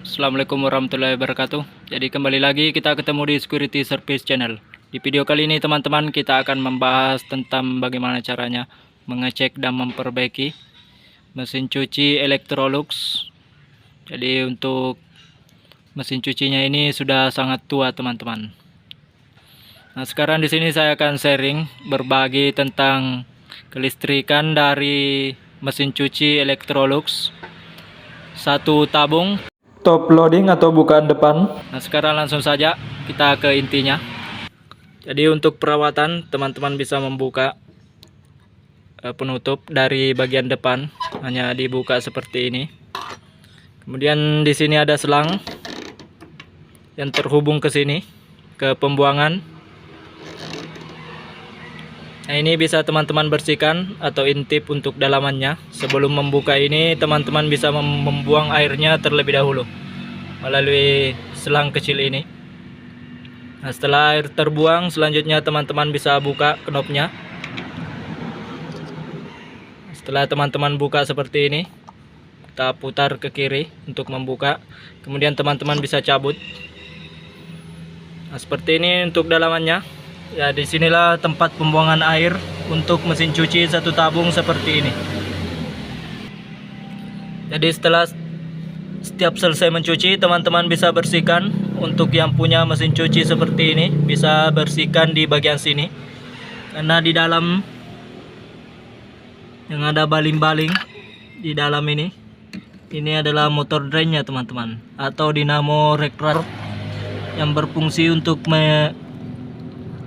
Assalamualaikum warahmatullahi wabarakatuh. Jadi kembali lagi kita ketemu di Security Service Channel. Di video kali ini teman-teman kita akan membahas tentang bagaimana caranya mengecek dan memperbaiki mesin cuci Electrolux. Jadi untuk mesin cucinya ini sudah sangat tua teman-teman. Nah sekarang di sini saya akan sharing berbagi tentang kelistrikan dari mesin cuci Electrolux satu tabung top loading atau bukaan depan. Nah sekarang langsung saja kita ke intinya. Jadi untuk perawatan teman-teman bisa membuka penutup dari bagian depan, hanya dibuka seperti ini. Kemudian di sini ada selang yang terhubung ke sini ke pembuangan. Nah ini bisa teman-teman bersihkan atau intip untuk dalamannya. Sebelum membuka ini teman-teman bisa membuang airnya terlebih dahulu melalui selang kecil ini. Nah setelah air terbuang, selanjutnya teman-teman bisa buka knopnya. Setelah teman-teman buka seperti ini, kita putar ke kiri untuk membuka. Kemudian teman-teman bisa cabut. Nah seperti ini untuk dalamannya. Ya disinilah tempat pembuangan air untuk mesin cuci satu tabung seperti ini. Jadi setelah setiap selesai mencuci, teman-teman bisa bersihkan. Untuk yang punya mesin cuci seperti ini bisa bersihkan di bagian sini, karena di dalam yang ada baling-baling di dalam ini adalah motor drainnya teman-teman, atau dinamo regulator yang berfungsi untuk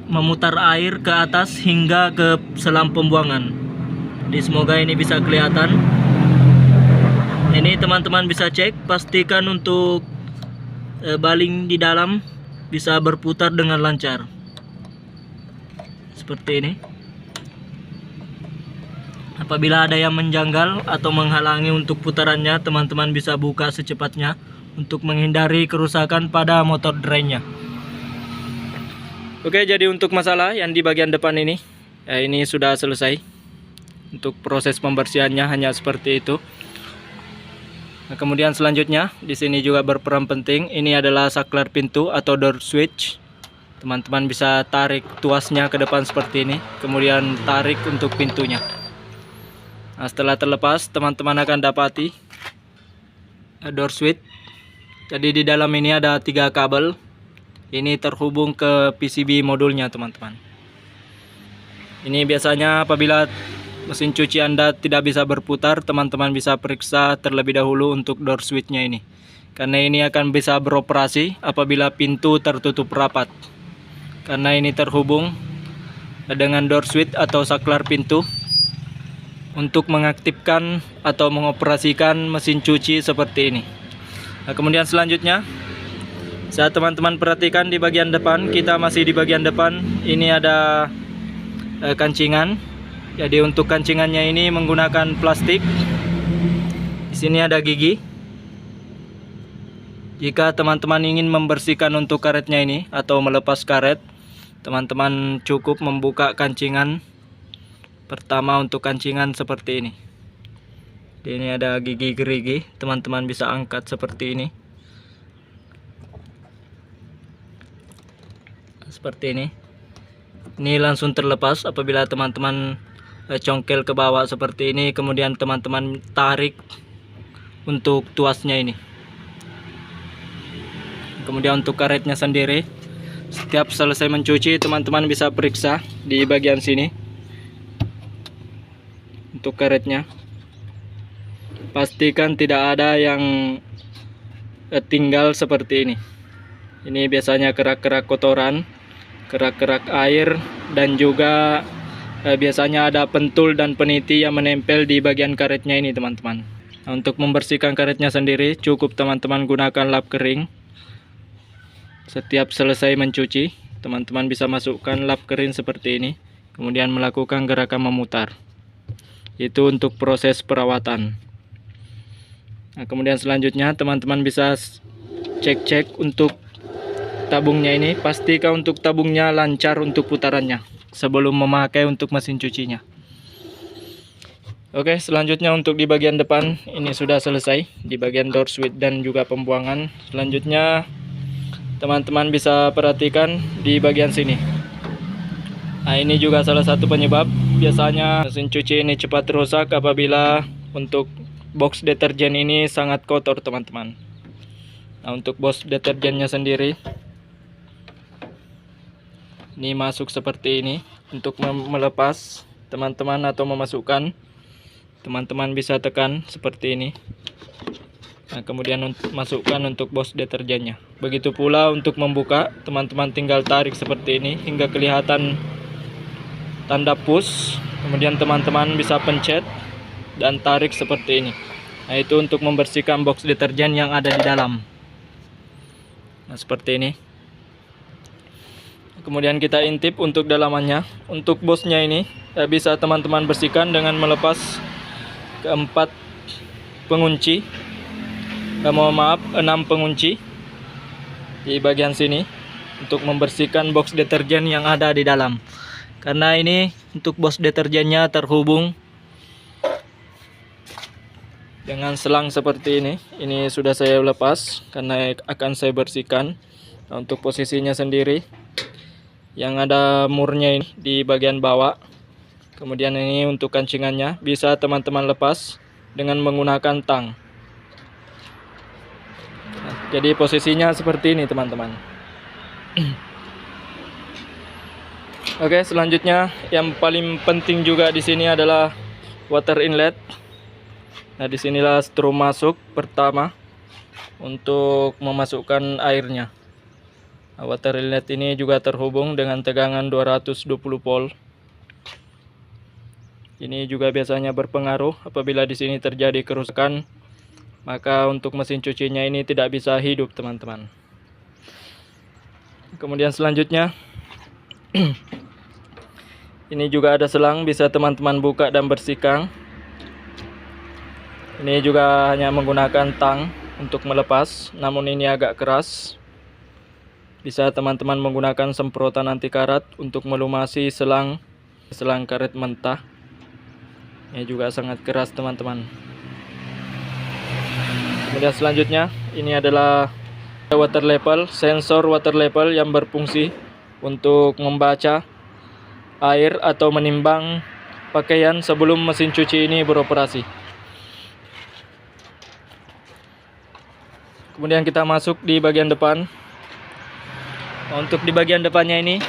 memutar air ke atas hingga ke selang pembuangan. Jadi semoga ini bisa kelihatan. Ini teman-teman bisa cek, pastikan untuk baling di dalam bisa berputar dengan lancar seperti ini. Apabila ada yang menjanggal atau menghalangi untuk putarannya, teman-teman bisa buka secepatnya untuk menghindari kerusakan pada motor drainnya. Oke, jadi untuk masalah yang di bagian depan ini, ini sudah selesai. Untuk proses pembersihannya hanya seperti itu. Nah, kemudian selanjutnya di sini juga berperan penting. Ini adalah saklar pintu atau door switch. Teman-teman bisa tarik tuasnya ke depan seperti ini, kemudian tarik untuk pintunya. Nah, setelah terlepas, teman-teman akan dapati door switch. Jadi di dalam ini ada 3 kabel. Ini terhubung ke PCB modulnya teman-teman. Ini biasanya apabila mesin cuci Anda tidak bisa berputar, teman-teman bisa periksa terlebih dahulu untuk door switch-nya ini. Karena ini akan bisa beroperasi apabila pintu tertutup rapat. Karena ini terhubung dengan door switch atau saklar pintu untuk mengaktifkan atau mengoperasikan mesin cuci seperti ini. Nah, kemudian selanjutnya saat teman-teman perhatikan di bagian depan, kita masih di bagian depan, ini ada kancingan. Jadi untuk kancingannya ini menggunakan plastik. Di sini ada gigi. Jika teman-teman ingin membersihkan untuk karetnya ini atau melepas karet, teman-teman cukup membuka kancingan pertama untuk kancingan seperti ini. Jadi ini ada gigi gerigi, teman-teman bisa angkat seperti ini. Seperti ini langsung terlepas apabila teman-teman congkel ke bawah seperti ini, kemudian teman-teman tarik untuk tuasnya ini. Kemudian untuk karetnya sendiri, setiap selesai mencuci teman-teman bisa periksa di bagian sini untuk karetnya. Pastikan tidak ada yang tinggal seperti ini. Ini biasanya kerak-kerak kotoran, kerak-kerak air, dan juga biasanya ada pentul dan peniti yang menempel di bagian karetnya ini teman-teman. Nah, untuk membersihkan karetnya sendiri cukup teman-teman gunakan lap kering. Setiap selesai mencuci, teman-teman bisa masukkan lap kering seperti ini, kemudian melakukan gerakan memutar. Itu untuk proses perawatan. Nah, kemudian selanjutnya teman-teman bisa cek-cek untuk tabungnya ini. Pastikan untuk tabungnya lancar untuk putarannya sebelum memakai untuk mesin cucinya. Oke, selanjutnya untuk di bagian depan ini sudah selesai, di bagian door switch dan juga pembuangan. Selanjutnya teman-teman bisa perhatikan di bagian sini. Nah, ini juga salah satu penyebab biasanya mesin cuci ini cepat rusak apabila untuk box deterjen ini sangat kotor, teman-teman. Nah, untuk box deterjennya sendiri ini masuk seperti ini. Untuk melepas teman-teman atau memasukkan, teman-teman bisa tekan seperti ini. Nah, kemudian masukkan untuk box deterjennya. Begitu pula untuk membuka, teman-teman tinggal tarik seperti ini hingga kelihatan tanda push. Kemudian teman-teman bisa pencet dan tarik seperti ini. Nah, itu untuk membersihkan box deterjen yang ada di dalam. Nah, seperti ini. Kemudian kita intip untuk dalamannya. Untuk boxnya ini bisa teman-teman bersihkan dengan melepas keempat pengunci, mohon maaf 6 pengunci di bagian sini untuk membersihkan box deterjen yang ada di dalam. Karena ini untuk box deterjennya terhubung dengan selang seperti ini. Ini sudah saya lepas karena akan saya bersihkan. Nah, untuk posisinya sendiri yang ada murnya ini di bagian bawah. Kemudian ini untuk kancingannya bisa teman-teman lepas dengan menggunakan tang. Nah, jadi posisinya seperti ini, teman-teman. Oke, selanjutnya yang paling penting juga di sini adalah water inlet. Nah, disinilah strum masuk pertama untuk memasukkan airnya. Nah, water inlet ini juga terhubung dengan tegangan 220 volt. Ini juga biasanya berpengaruh apabila di sini terjadi kerusakan, maka untuk mesin cucinya ini tidak bisa hidup, teman-teman. Kemudian selanjutnya ini juga ada selang, bisa teman-teman buka dan bersihkan. Ini juga hanya menggunakan tang untuk melepas, namun ini agak keras. Bisa teman-teman menggunakan semprotan anti karat untuk melumasi selang karet mentah. Ini juga sangat keras, teman-teman. Kemudian selanjutnya ini adalah water level, sensor water level yang berfungsi untuk membaca air atau menimbang pakaian sebelum mesin cuci ini beroperasi. Kemudian kita masuk di bagian depan. Untuk di bagian depannya ini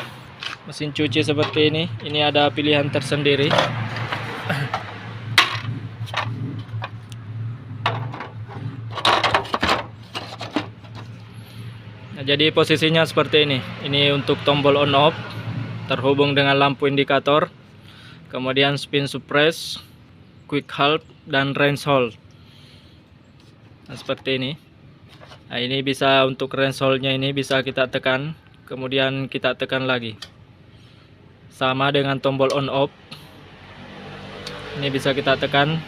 mesin cuci seperti ini. Ini ada pilihan tersendiri. Nah, jadi posisinya seperti ini. Ini untuk tombol on off terhubung dengan lampu indikator. Kemudian spin suppress, quick halt, dan range hold. Nah, seperti ini. Nah, ini bisa untuk range hold-nya ini bisa kita tekan, kemudian kita tekan lagi. Sama dengan tombol on off. Ini bisa kita tekan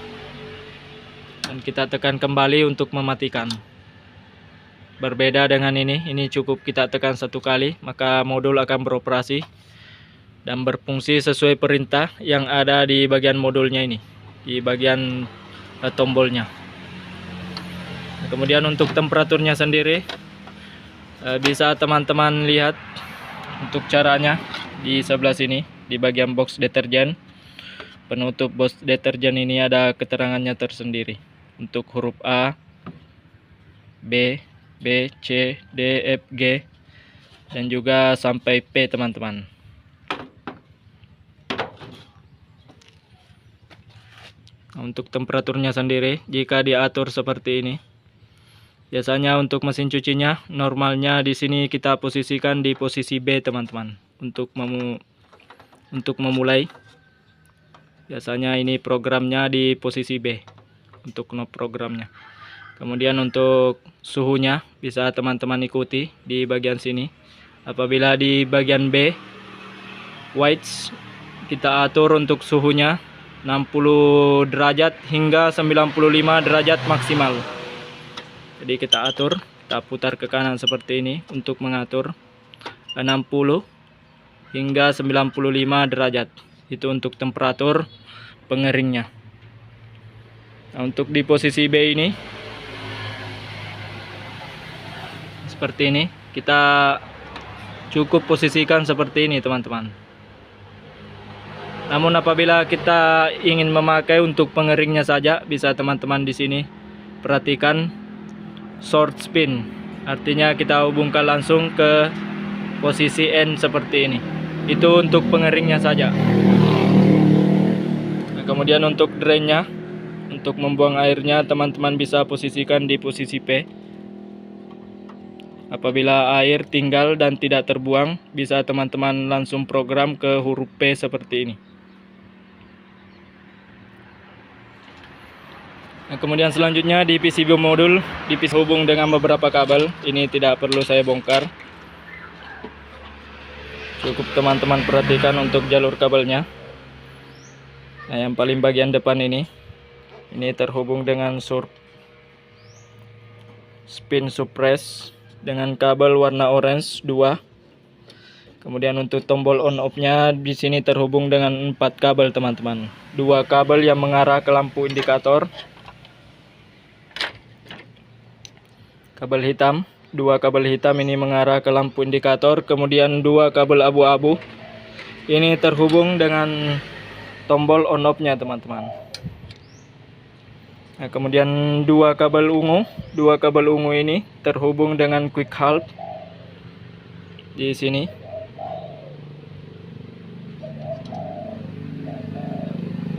dan kita tekan kembali untuk mematikan. Berbeda dengan ini cukup kita tekan satu kali, maka modul akan beroperasi dan berfungsi sesuai perintah yang ada di bagian modulnya ini, di bagian tombolnya. Kemudian untuk temperaturnya sendiri bisa teman-teman lihat untuk caranya di sebelah sini, di bagian box deterjen. Penutup box deterjen ini ada keterangannya tersendiri untuk huruf A, B, C, D, F, G, dan juga sampai P, teman-teman. Untuk temperaturnya sendiri jika diatur seperti ini, biasanya untuk mesin cucinya normalnya di sini kita posisikan di posisi B, teman-teman. Untuk memulai, biasanya ini programnya di posisi B untuk knob programnya. Kemudian untuk suhunya bisa teman-teman ikuti di bagian sini. Apabila di bagian B whites, kita atur untuk suhunya 60 derajat hingga 95 derajat maksimal. Jadi kita atur, kita putar ke kanan seperti ini untuk mengatur 60 hingga 95 derajat. Itu untuk temperatur pengeringnya. Nah, untuk di posisi B ini seperti ini, kita cukup posisikan seperti ini teman-teman. Namun apabila kita ingin memakai untuk pengeringnya saja, bisa teman-teman di sini perhatikan short spin. Artinya kita hubungkan langsung ke posisi N seperti ini. Itu untuk pengeringnya saja. Nah, kemudian untuk drainnya, untuk membuang airnya, teman-teman bisa posisikan di posisi P. Apabila air tinggal dan tidak terbuang, bisa teman-teman langsung program ke huruf P seperti ini. Nah, kemudian selanjutnya di PCB modul hubung dengan beberapa kabel. Ini tidak perlu saya bongkar. Cukup teman-teman perhatikan untuk jalur kabelnya. Nah, yang paling bagian depan ini terhubung dengan spin suppress dengan kabel warna orange 2. Kemudian untuk tombol on off-nya di sini terhubung dengan 4 kabel teman-teman. 2 kabel yang mengarah ke lampu indikator. Kabel hitam, 2 kabel hitam ini mengarah ke lampu indikator. Kemudian 2 kabel abu-abu ini terhubung dengan tombol on off-nya teman-teman. Nah, kemudian 2 kabel ungu ini terhubung dengan quick half di sini.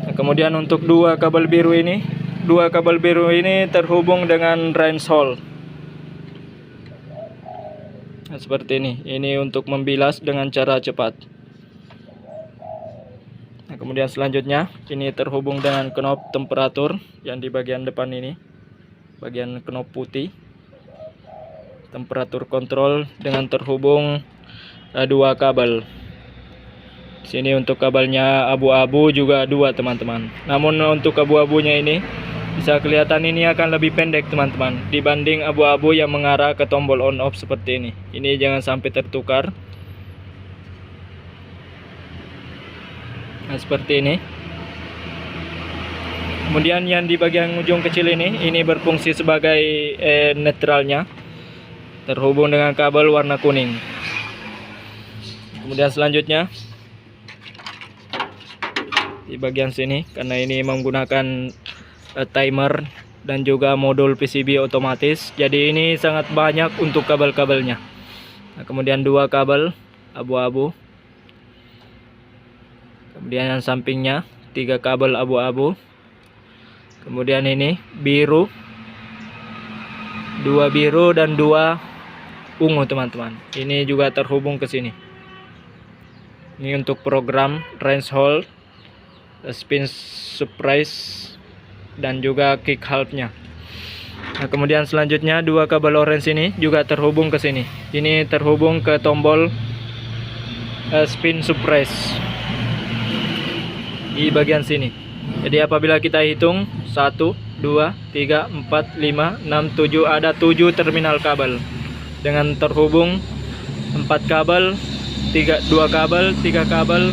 Nah, kemudian untuk 2 kabel biru ini terhubung dengan range hole. Nah, seperti ini untuk membilas dengan cara cepat. Nah, kemudian selanjutnya ini terhubung dengan knob temperatur yang di bagian depan ini, bagian knob putih, temperatur kontrol dengan terhubung 2 kabel. Sini untuk kabelnya abu-abu juga 2 teman-teman. Namun untuk abu-abunya ini bisa kelihatan ini akan lebih pendek teman-teman dibanding abu-abu yang mengarah ke tombol on off seperti ini. Ini jangan sampai tertukar. Nah, seperti ini. Kemudian yang di bagian ujung kecil ini berfungsi sebagai netralnya, terhubung dengan kabel warna kuning. Kemudian selanjutnya di bagian sini, karena ini menggunakan timer dan juga modul PCB otomatis, jadi ini sangat banyak untuk kabel-kabelnya. Nah, kemudian 2 kabel abu-abu, kemudian yang sampingnya 3 kabel abu-abu, kemudian ini biru, 2 biru dan 2 ungu teman-teman. Ini juga terhubung ke sini. Ini untuk program range hole, spin surprise dan juga kick half-nya. Nah, kemudian selanjutnya 2 kabel orange ini juga terhubung ke sini. Ini terhubung ke tombol spin suppress di bagian sini. Jadi apabila kita hitung 1, 2, 3, 4, 5, 6, 7, ada 7 terminal kabel dengan terhubung 4 kabel, 2 kabel, 3 kabel,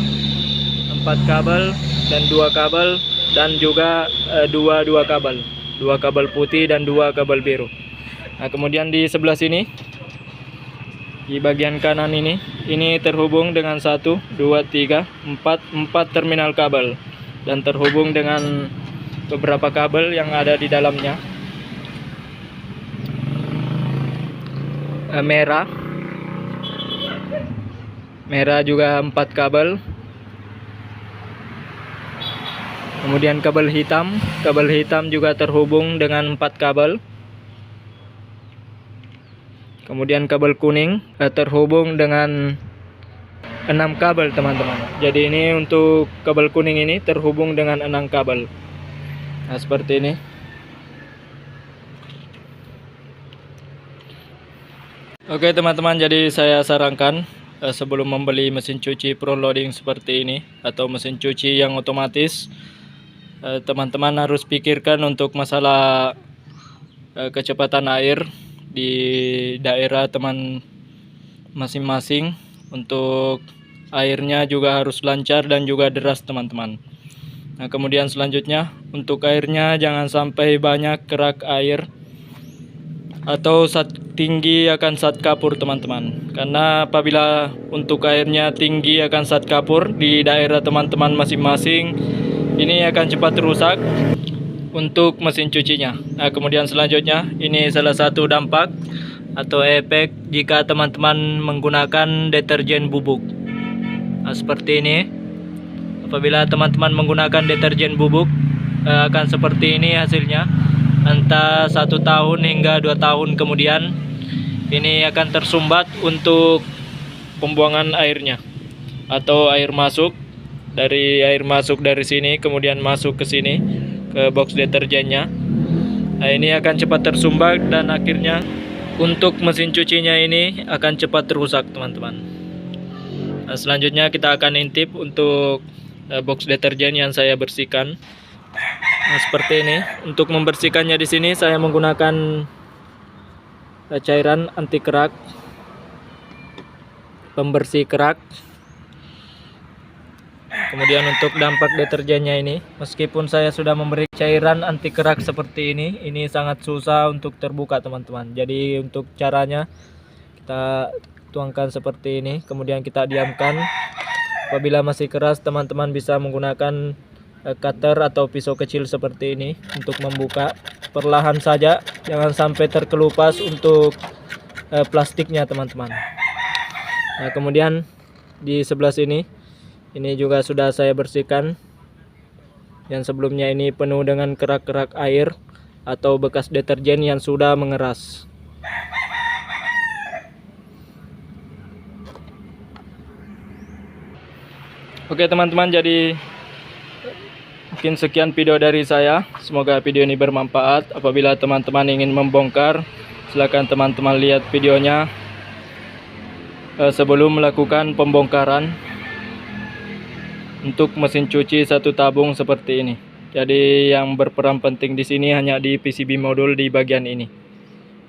4 kabel dan 2 kabel, dan juga 2 kabel, 2 kabel putih dan 2 kabel biru. Nah, kemudian di sebelah sini di bagian kanan ini terhubung dengan 1, 2, 3, 4 terminal kabel dan terhubung dengan beberapa kabel yang ada di dalamnya. Merah juga 4 kabel. Kemudian kabel hitam juga terhubung dengan 4 kabel. Kemudian kabel kuning terhubung dengan 6 kabel teman-teman. Jadi ini untuk kabel kuning ini terhubung dengan 6 kabel. Nah, seperti ini. Oke teman-teman, jadi saya sarankan sebelum membeli mesin cuci front loading seperti ini atau mesin cuci yang otomatis, teman-teman harus pikirkan untuk masalah kecepatan air di daerah teman masing-masing. Untuk airnya juga harus lancar dan juga deras teman-teman. Nah, kemudian selanjutnya untuk airnya jangan sampai banyak kerak air atau saat tinggi akan saat kapur teman-teman. Karena apabila untuk airnya tinggi akan saat kapur di daerah teman-teman masing-masing, ini akan cepat rusak untuk mesin cucinya. Nah, kemudian selanjutnya ini salah satu dampak atau efek jika teman-teman menggunakan deterjen bubuk. Nah, seperti ini. Apabila teman-teman menggunakan deterjen bubuk akan seperti ini hasilnya. Entah 1 tahun hingga 2 tahun kemudian ini akan tersumbat untuk pembuangan airnya atau air masuk dari sini kemudian masuk ke sini ke box deterjennya. Nah, ini akan cepat tersumbat dan akhirnya untuk mesin cucinya ini akan cepat rusak teman-teman. Nah, selanjutnya kita akan intip untuk box deterjen yang saya bersihkan. Nah, seperti ini. Untuk membersihkannya di sini saya menggunakan cairan anti kerak, pembersih kerak. Kemudian untuk dampak deterjennya ini, meskipun saya sudah memberi cairan anti kerak seperti ini sangat susah untuk terbuka teman-teman. Jadi untuk caranya kita tuangkan seperti ini, kemudian kita diamkan. Apabila masih keras, teman-teman bisa menggunakan cutter atau pisau kecil seperti ini untuk membuka. Perlahan saja, jangan sampai terkelupas untuk plastiknya teman-teman. Nah, kemudian di sebelah sini, ini juga sudah saya bersihkan. Yang sebelumnya ini penuh dengan kerak-kerak air atau bekas deterjen yang sudah mengeras. Oke teman-teman, jadi mungkin sekian video dari saya. Semoga video ini bermanfaat. Apabila teman-teman ingin membongkar, silakan teman-teman lihat videonya sebelum melakukan pembongkaran untuk mesin cuci 1 tabung seperti ini. Jadi yang berperan penting di sini hanya di PCB modul di bagian ini.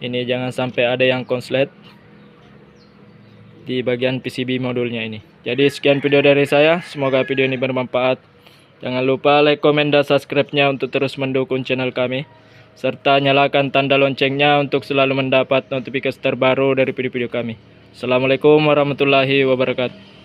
Ini jangan sampai ada yang konslet di bagian PCB modulnya ini. Jadi sekian video dari saya, semoga video ini bermanfaat. Jangan lupa like, komen, dan subscribe-nya untuk terus mendukung channel kami, serta nyalakan tanda loncengnya untuk selalu mendapat notifikasi terbaru dari video-video kami. Assalamualaikum warahmatullahi wabarakatuh.